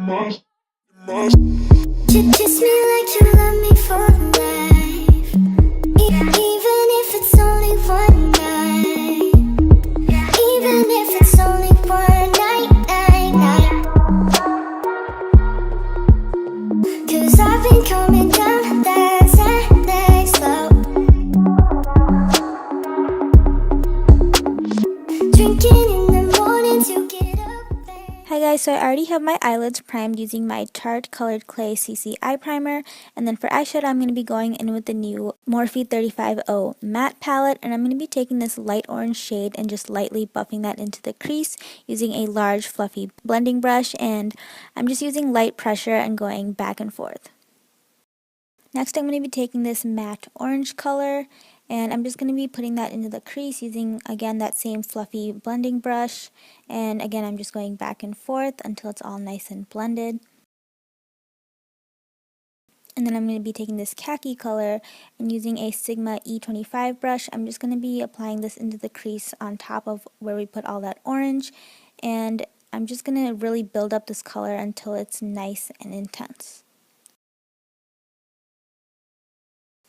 Kiss me like you love me for life, even if it's only one night, even if it's only one night. 'Cause I've been coming down that slow, drinking in the morning to get up. Hi guys, so I already have my eyelids primed using my Tarte Colored Clay CC Eye Primer, and then for eyeshadow I'm going to be going in with the new Morphe 350 matte palette, and I'm going to be taking this light orange shade and just lightly buffing that into the crease using a large fluffy blending brush, and I'm just using light pressure and going back and forth. Next I'm going to be taking this matte orange color, and I'm just going to be putting that into the crease using, again, that same fluffy blending brush. And again, I'm just going back and forth until it's all nice and blended. And then I'm going to be taking this khaki color and using a Sigma E25 brush. I'm just going to be applying this into the crease on top of where we put all that orange. And I'm just going to really build up this color until it's nice and intense.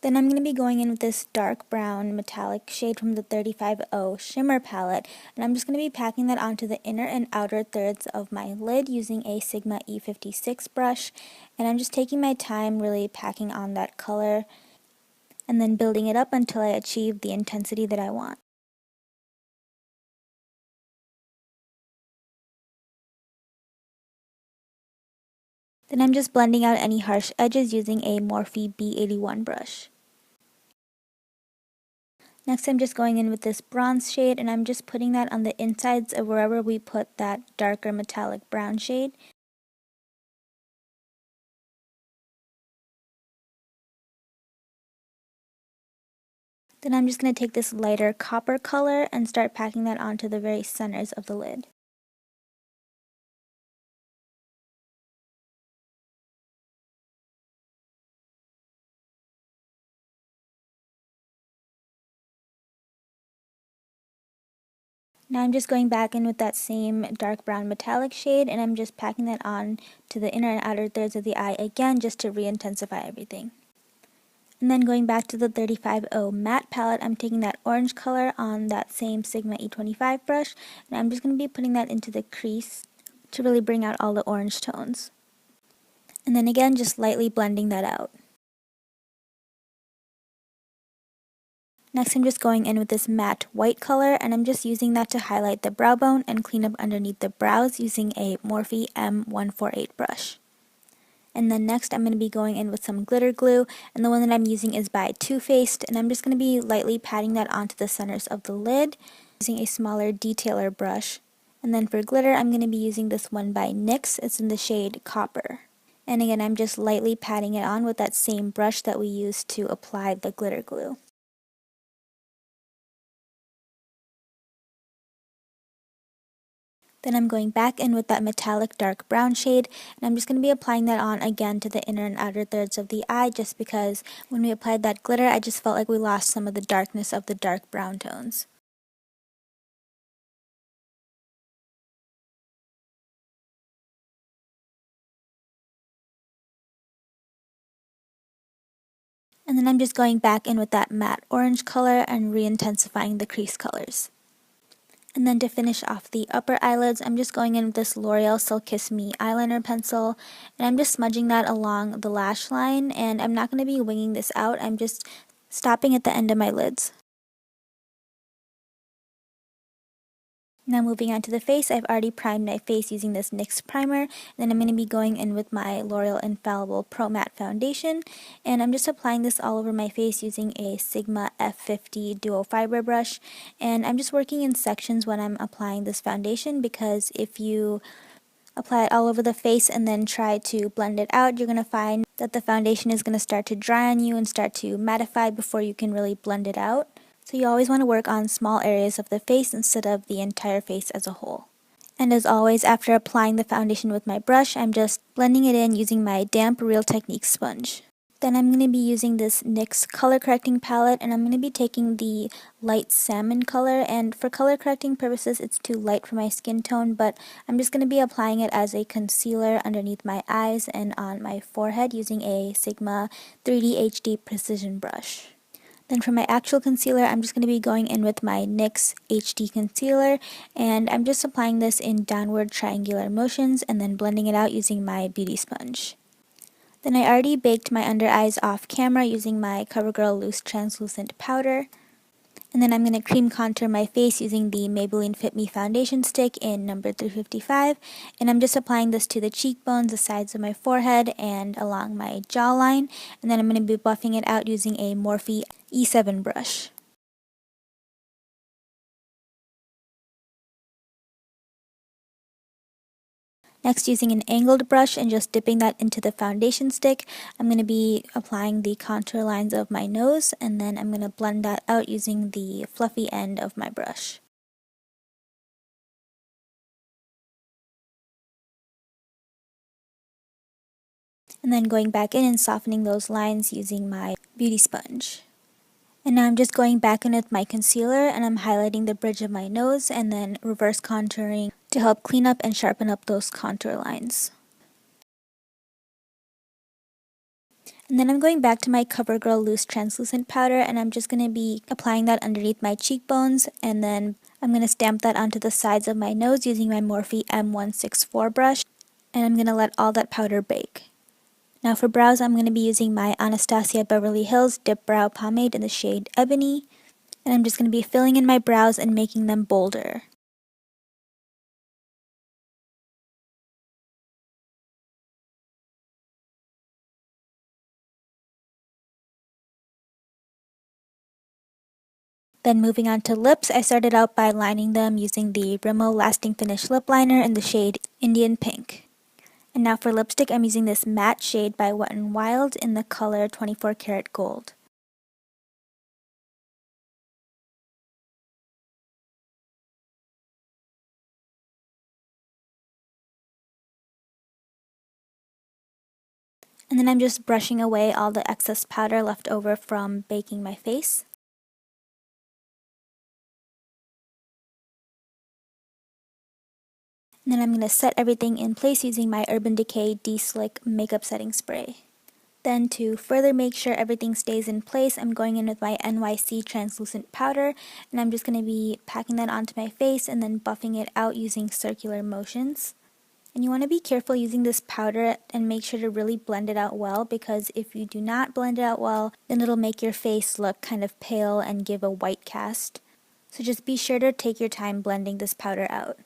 Then I'm going to be going in with this dark brown metallic shade from the 350 shimmer palette, and I'm just going to be packing that onto the inner and outer thirds of my lid using a Sigma E56 brush, and I'm just taking my time really packing on that color and then building it up until I achieve the intensity that I want. Then I'm just blending out any harsh edges using a Morphe B81 brush. Next I'm just going in with this bronze shade, and I'm just putting that on the insides of wherever we put that darker metallic brown shade. Then I'm just going to take this lighter copper color and start packing that onto the very centers of the lid. Now I'm just going back in with that same dark brown metallic shade, and I'm just packing that on to the inner and outer thirds of the eye again just to re-intensify everything. And then going back to the 350 matte palette, I'm taking that orange color on that same Sigma E25 brush, and I'm just going to be putting that into the crease to really bring out all the orange tones. And then again, just lightly blending that out. Next I'm just going in with this matte white color, and I'm just using that to highlight the brow bone and clean up underneath the brows using a Morphe M148 brush. And then next I'm going to be going in with some glitter glue, and the one that I'm using is by Too Faced, and I'm just going to be lightly patting that onto the centers of the lid using a smaller detailer brush. And then for glitter I'm going to be using this one by NYX. It's in the shade Copper. And again, I'm just lightly patting it on with that same brush that we used to apply the glitter glue. Then I'm going back in with that metallic dark brown shade, and I'm just going to be applying that on again to the inner and outer thirds of the eye, just because when we applied that glitter I just felt like we lost some of the darkness of the dark brown tones. And then I'm just going back in with that matte orange color and re-intensifying the crease colors. And then to finish off the upper eyelids, I'm just going in with this L'Oreal Silk Kiss Me eyeliner pencil, and I'm just smudging that along the lash line, and I'm not going to be winging this out, I'm just stopping at the end of my lids. Now moving on to the face, I've already primed my face using this NYX primer, and then I'm going to be going in with my L'Oreal Infallible Pro Matte Foundation, and I'm just applying this all over my face using a Sigma F50 Duo Fiber brush, and I'm just working in sections when I'm applying this foundation, because if you apply it all over the face and then try to blend it out, you're going to find that the foundation is going to start to dry on you and start to mattify before you can really blend it out. So you always want to work on small areas of the face instead of the entire face as a whole. And as always, after applying the foundation with my brush, I'm just blending it in using my damp Real Techniques sponge. Then I'm going to be using this NYX color correcting palette, and I'm going to be taking the light salmon color, and for color correcting purposes it's too light for my skin tone, but I'm just going to be applying it as a concealer underneath my eyes and on my forehead using a Sigma 3D HD precision brush. Then for my actual concealer, I'm just going to be going in with my NYX HD concealer, and I'm just applying this in downward triangular motions and then blending it out using my beauty sponge. Then I already baked my under eyes off camera using my CoverGirl Loose Translucent Powder. And then I'm going to cream contour my face using the Maybelline Fit Me Foundation Stick in number 355. And I'm just applying this to the cheekbones, the sides of my forehead, and along my jawline. And then I'm going to be buffing it out using a Morphe E7 brush. Next, using an angled brush and just dipping that into the foundation stick, I'm going to be applying the contour lines of my nose, and then I'm going to blend that out using the fluffy end of my brush. And then going back in and softening those lines using my beauty sponge. And now I'm just going back in with my concealer, and I'm highlighting the bridge of my nose and then reverse contouring to help clean up and sharpen up those contour lines. And then I'm going back to my CoverGirl Loose Translucent Powder, and I'm just going to be applying that underneath my cheekbones, and then I'm going to stamp that onto the sides of my nose using my Morphe M164 brush, and I'm going to let all that powder bake. Now for brows, I'm going to be using my Anastasia Beverly Hills Dip Brow Pomade in the shade Ebony, and I'm just going to be filling in my brows and making them bolder. Then moving on to lips, I started out by lining them using the Rimmel Lasting Finish Lip Liner in the shade Indian Pink. And now for lipstick, I'm using this matte shade by Wet n Wild in the color 24 Karat Gold. And then I'm just brushing away all the excess powder left over from baking my face. And then I'm going to set everything in place using my Urban Decay De-Slick Makeup Setting Spray. Then to further make sure everything stays in place, I'm going in with my NYC Translucent Powder, and I'm just going to be packing that onto my face and then buffing it out using circular motions. And you want to be careful using this powder and make sure to really blend it out well, because if you do not blend it out well, then it'll make your face look kind of pale and give a white cast. So just be sure to take your time blending this powder out.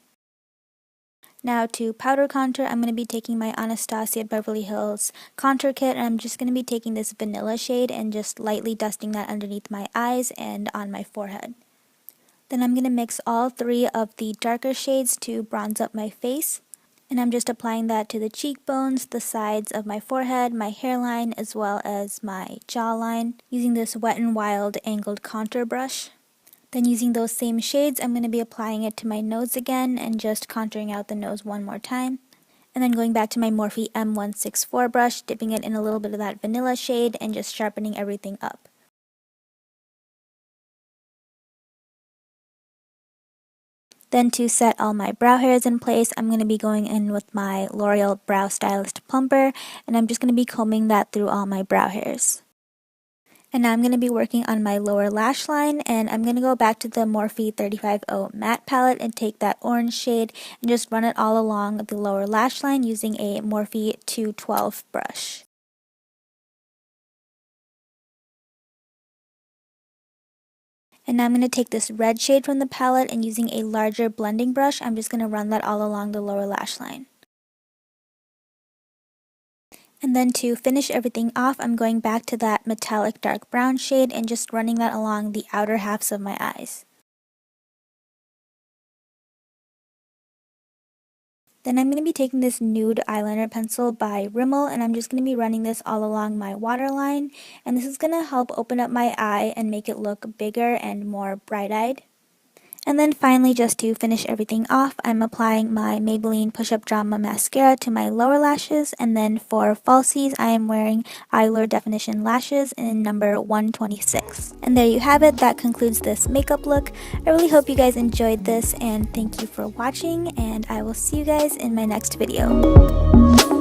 Now to powder contour, I'm going to be taking my Anastasia Beverly Hills contour kit, and I'm just going to be taking this vanilla shade and just lightly dusting that underneath my eyes and on my forehead. Then I'm going to mix all three of the darker shades to bronze up my face, and I'm just applying that to the cheekbones, the sides of my forehead, my hairline, as well as my jawline using this Wet n Wild angled contour brush. Then using those same shades, I'm going to be applying it to my nose again and just contouring out the nose one more time. And then going back to my Morphe M164 brush, dipping it in a little bit of that vanilla shade and just sharpening everything up. Then to set all my brow hairs in place, I'm going to be going in with my L'Oreal Brow Stylist Plumper, and I'm just going to be combing that through all my brow hairs. And now I'm going to be working on my lower lash line, and I'm going to go back to the Morphe 350 matte palette and take that orange shade and just run it all along the lower lash line using a Morphe 212 brush. And now I'm going to take this red shade from the palette, and using a larger blending brush, I'm just going to run that all along the lower lash line. And then to finish everything off, I'm going back to that metallic dark brown shade and just running that along the outer halves of my eyes. Then I'm going to be taking this nude eyeliner pencil by Rimmel, and I'm just going to be running this all along my waterline, and this is going to help open up my eye and make it look bigger and more bright-eyed. And then finally, just to finish everything off, I'm applying my Maybelline Push-Up Drama Mascara to my lower lashes. And then for falsies, I am wearing Eyelure Definition Lashes in number 126. And there you have it. That concludes this makeup look. I really hope you guys enjoyed this, and thank you for watching, and I will see you guys in my next video.